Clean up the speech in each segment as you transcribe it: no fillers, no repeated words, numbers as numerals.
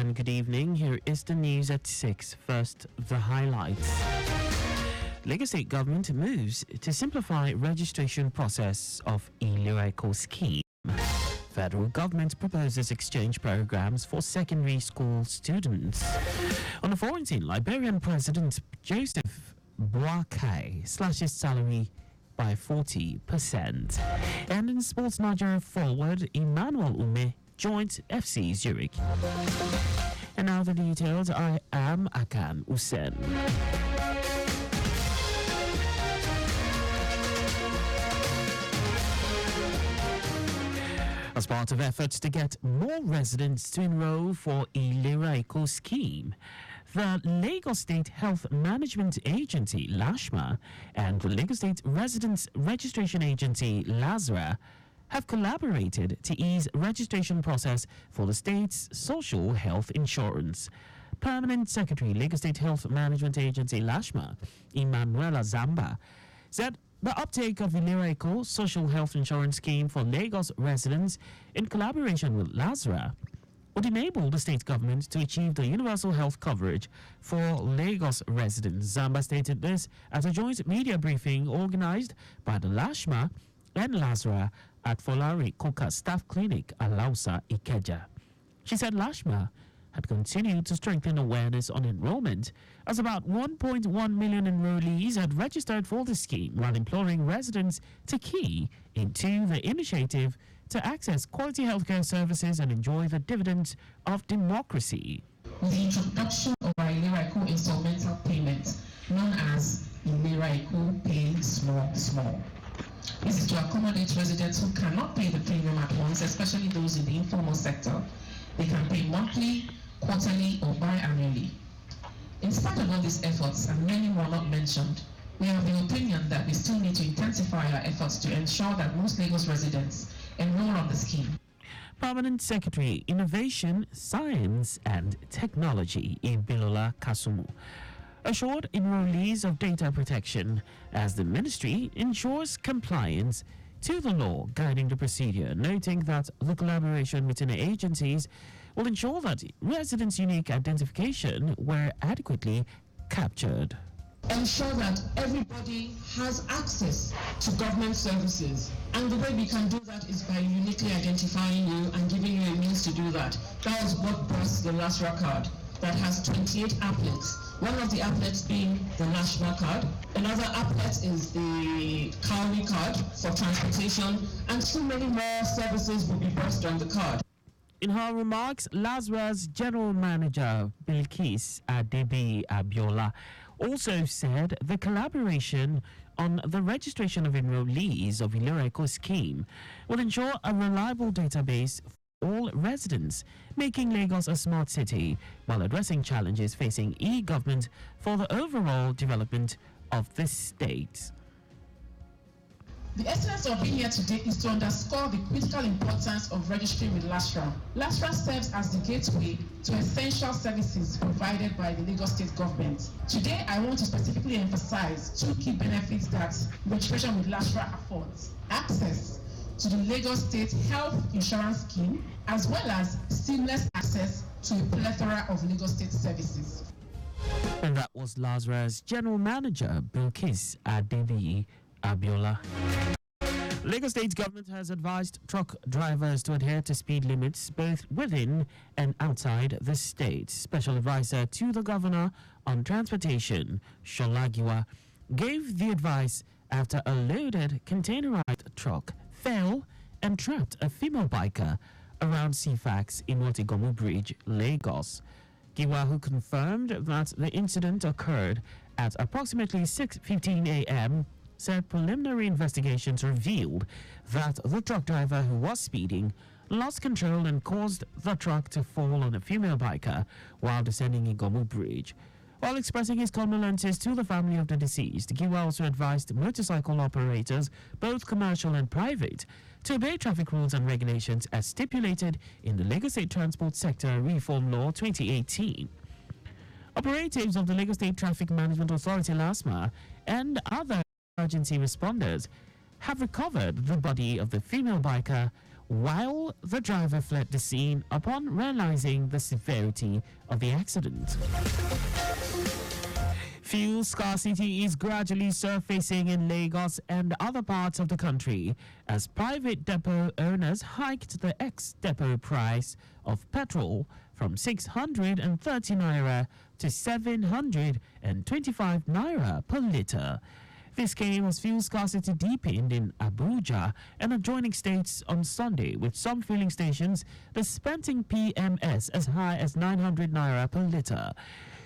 and good evening. Here is the news at 6. First, the highlights. Lagos State government moves to simplify registration process of Iliraiko scheme. Federal government proposes exchange programs for secondary school students. On the foreign scene, Liberian President Joseph Boakai slashes salary by 40%. And in sports, Nigeria forward Emmanuel Ume joins FC Zurich. And now the details. I am Akan Usen. As part of efforts to get more residents to enroll for Iliraiko scheme, the Lagos State Health Management Agency, LASHMA, and the Lagos State Residents Registration Agency, LASRA, have collaborated to ease registration process for the state's social health insurance. Permanent Secretary, Lagos State Health Management Agency, LASHMA, Emanuela Zamba, said the uptake of Iliraiko social health insurance scheme for Lagos residents in collaboration with LASRA would enable the state government to achieve the universal health coverage for Lagos residents. Zamba stated this at a joint media briefing organized by the LASHMA and LASRA at Folari Koka Staff Clinic, Alausa, Ikeja. She said LASHMA had continued to strengthen awareness on enrollment as about 1.1 million enrollees had registered for the scheme, while imploring residents to key into the initiative to access quality healthcare services and enjoy the dividends of democracy. With the introduction of our Iliraiko installmental payment, known as Iliraiko Pay Small. This is to accommodate residents who cannot pay the premium at once, especially those in the informal sector. They can pay monthly, quarterly, or biannually. In spite of all these efforts, and many more not mentioned, we have the opinion that we still need to intensify our efforts to ensure that most Lagos residents enroll on the scheme. Permanent Secretary, Innovation, Science and Technology, Ibilola Kasumu, assured enrollees of data protection as the ministry ensures compliance to the law guiding the procedure, noting that the collaboration between the agencies will ensure that residents' unique identification were adequately captured. Ensure that everybody has access to government services, and the way we can do that is by uniquely identifying you and giving you a means to do that. That is what brought the LASRA card that has 28 applets. One of the applets being the national card. Another applet is the Cowrie card for transportation, and so many more services will be brought on the card. In her remarks, LASRA's General Manager, Bilkis Adebi Abiola, also said the collaboration on the registration of enrollees of Iliraiko scheme will ensure a reliable database for all residents, making Lagos a smart city while addressing challenges facing e-government for the overall development of the state. The essence of being here today is to underscore the critical importance of registering with LASRA. LASRA serves as the gateway to essential services provided by the Lagos State government. Today, I want to specifically emphasize two key benefits that registration with LASRA affords: access to the Lagos State Health Insurance Scheme, as well as seamless access to a plethora of Lagos State services. And that was LASRA's General Manager, Bilkis Adebi Abiola. Lagos State government has advised truck drivers to adhere to speed limits both within and outside the state. Special advisor to the governor on transportation, Sholagiwa, gave the advice after a loaded containerized truck fell and trapped a female biker around CFAX in Motigomu Bridge, Lagos. Giwa, who confirmed that the incident occurred at approximately 6:15 a.m., said preliminary investigations revealed that the truck driver who was speeding lost control and caused the truck to fall on a female biker while descending Igomu Bridge. While expressing his condolences to the family of the deceased, Giwa also advised motorcycle operators, both commercial and private, to obey traffic rules and regulations as stipulated in the Lagos State Transport Sector Reform Law 2018. Operatives of the Lagos State Traffic Management Authority, LASMA, and other emergency responders have recovered the body of the female biker while the driver fled the scene upon realizing the severity of the accident. Fuel scarcity is gradually surfacing in Lagos and other parts of the country as private depot owners hiked the ex-depot price of petrol from 630 naira to 725 naira per litre. This came as fuel scarcity deepened in Abuja and adjoining states on Sunday, with some filling stations dispensing PMS as high as 900 naira per litre.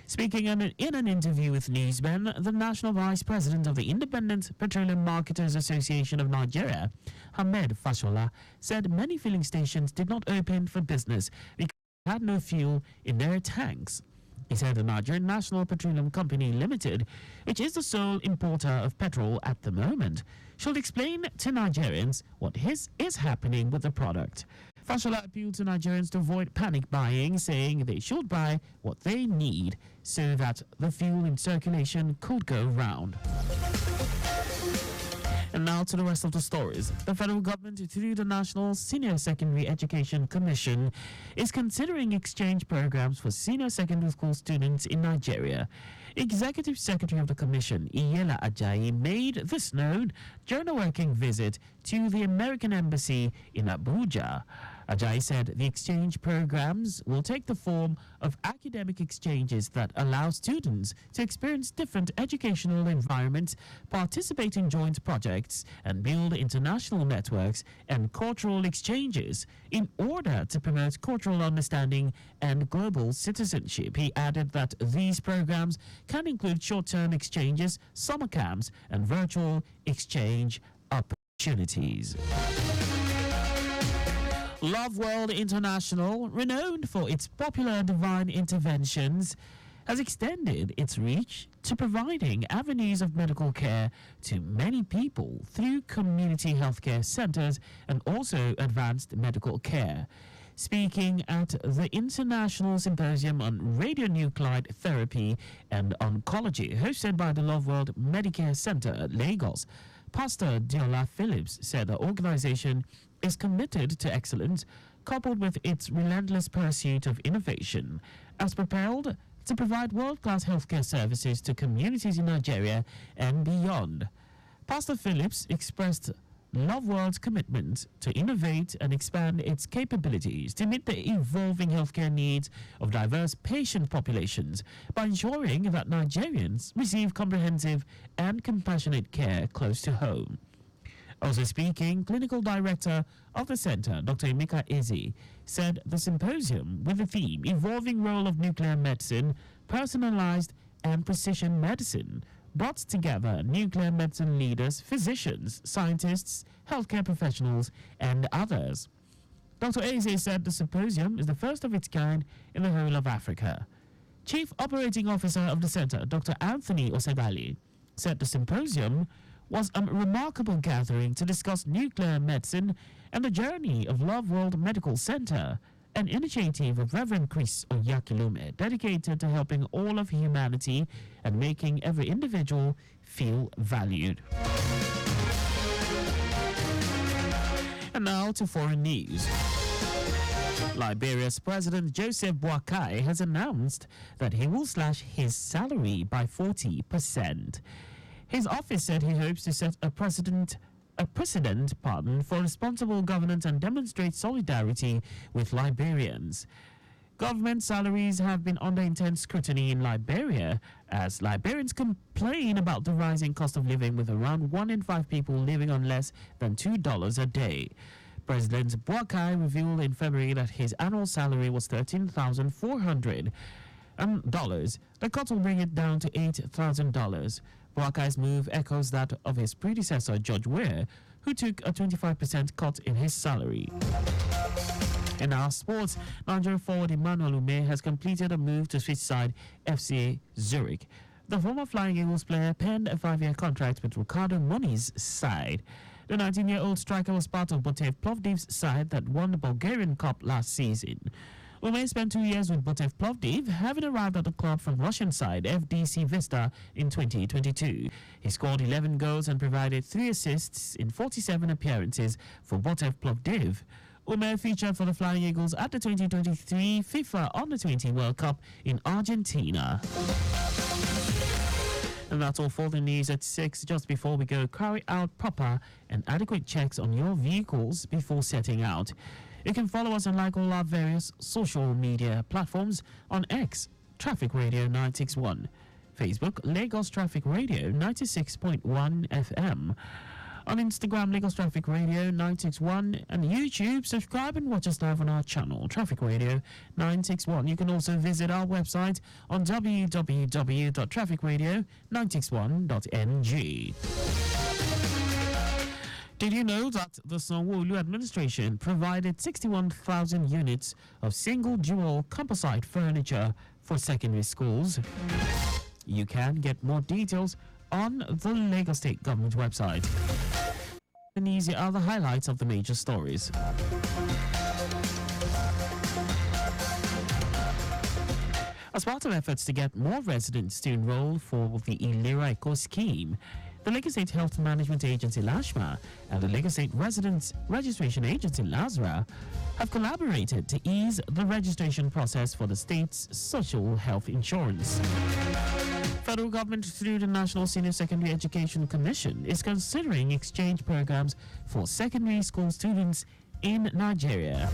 Speaking in an interview with Newsmen, the National Vice President of the Independent Petroleum Marketers Association of Nigeria, Ahmed Fashola, said many filling stations did not open for business because they had no fuel in their tanks. He said the Nigerian National Petroleum Company Limited, which is the sole importer of petrol at the moment, should explain to Nigerians what is happening with the product. Fashola appealed to Nigerians to avoid panic buying, saying they should buy what they need so that the fuel in circulation could go round. And now to the rest of the stories. The federal government, through the National Senior Secondary Education Commission, is considering exchange programs for senior secondary school students in Nigeria. Executive Secretary of the Commission, Iyela Ajayi, made this known during a working visit to the American Embassy in Abuja. Ajayi said the exchange programs will take the form of academic exchanges that allow students to experience different educational environments, participate in joint projects, and build international networks and cultural exchanges in order to promote cultural understanding and global citizenship. He added that these programs can include short-term exchanges, summer camps, and virtual exchange opportunities. Love World International, renowned for its popular divine interventions, has extended its reach to providing avenues of medical care to many people through community healthcare centers and also advanced medical care. Speaking at the International Symposium on Radionuclide Therapy and Oncology, hosted by the Love World Medicare Center at Lagos, Pastor Diola Phillips said the organization is committed to excellence, coupled with its relentless pursuit of innovation, as propelled to provide world-class healthcare services to communities in Nigeria and beyond. Pastor Phillips expressed Love World's commitment to innovate and expand its capabilities to meet the evolving healthcare needs of diverse patient populations by ensuring that Nigerians receive comprehensive and compassionate care close to home. Also speaking, Clinical Director of the Center, Dr. Emeka Eze, said the symposium with the theme Evolving Role of Nuclear Medicine, Personalized and Precision Medicine brought together nuclear medicine leaders, physicians, scientists, healthcare professionals, and others. Dr. Eze said the symposium is the first of its kind in the whole of Africa. Chief Operating Officer of the Center, Dr. Anthony Osegali, said the symposium was a remarkable gathering to discuss nuclear medicine and the journey of Love World Medical Center, an initiative of Reverend Chris Oyakhilome dedicated to helping all of humanity and making every individual feel valued. And now to foreign news. Liberia's President Joseph Boakai has announced that he will slash his salary by 40%. His office said he hopes to set a precedent for responsible governance and demonstrate solidarity with Liberians. Government salaries have been under intense scrutiny in Liberia as Liberians complain about the rising cost of living, with around 1 in 5 people living on less than $2 a day. President Boakai revealed in February that his annual salary was $13,400. The cut will bring it down to $8,000. Boakai's move echoes that of his predecessor, George Weah, who took a 25% cut in his salary. In our sports, Nigeria forward Emmanuel Ume has completed a move to switch side FC Zurich. The former Flying Eagles player penned a 5-year contract with Ricardo Moni's side. The 19-year-old striker was part of Botev Plovdiv's side that won the Bulgarian Cup last season. Ume spent 2 years with Botev Plovdiv, having arrived at the club from Russian side FDC Vista in 2022. He scored 11 goals and provided 3 assists in 47 appearances for Botev Plovdiv. Women featured for the Flying Eagles at the 2023 FIFA Under-20 World Cup in Argentina. And that's all for the news at 6. Just before we go, carry out proper and adequate checks on your vehicles before setting out. You can follow us and like all our various social media platforms on X, Traffic Radio 961, Facebook, Lagos Traffic Radio 96.1 FM, on Instagram, Lagos Traffic Radio 961, and YouTube. Subscribe and watch us live on our channel, Traffic Radio 961. You can also visit our website on www.trafficradio961.ng. Did you know that the Sanwo-Olu administration provided 61,000 units of single dual composite furniture for secondary schools? You can get more details on the Lagos State Government website. And these are the highlights of the major stories. As part of efforts to get more residents to enroll for the Ilera Eco scheme, the Lagos State Health Management Agency LASHMA and the Lagos State Residents Registration Agency LASRA have collaborated to ease the registration process for the state's social health insurance. Federal government through the National Senior Secondary Education Commission is considering exchange programs for secondary school students in Nigeria.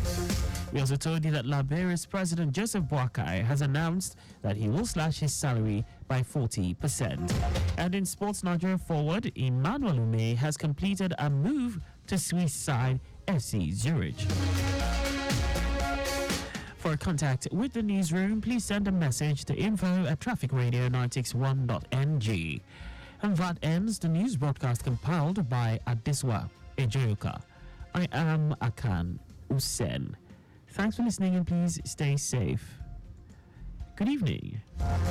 We also told you that Liberia's President Joseph Boakai has announced that he will slash his salary by 40%. And in sports, Nigeria forward Emmanuel Ume has completed a move to Swiss side FC Zurich. For contact with the newsroom, please send a message to info@trafficradio961.ng. And that ends the news broadcast compiled by Adiswa Ejoyoka. I am Akan Usen. Thanks for listening and please stay safe. Good evening.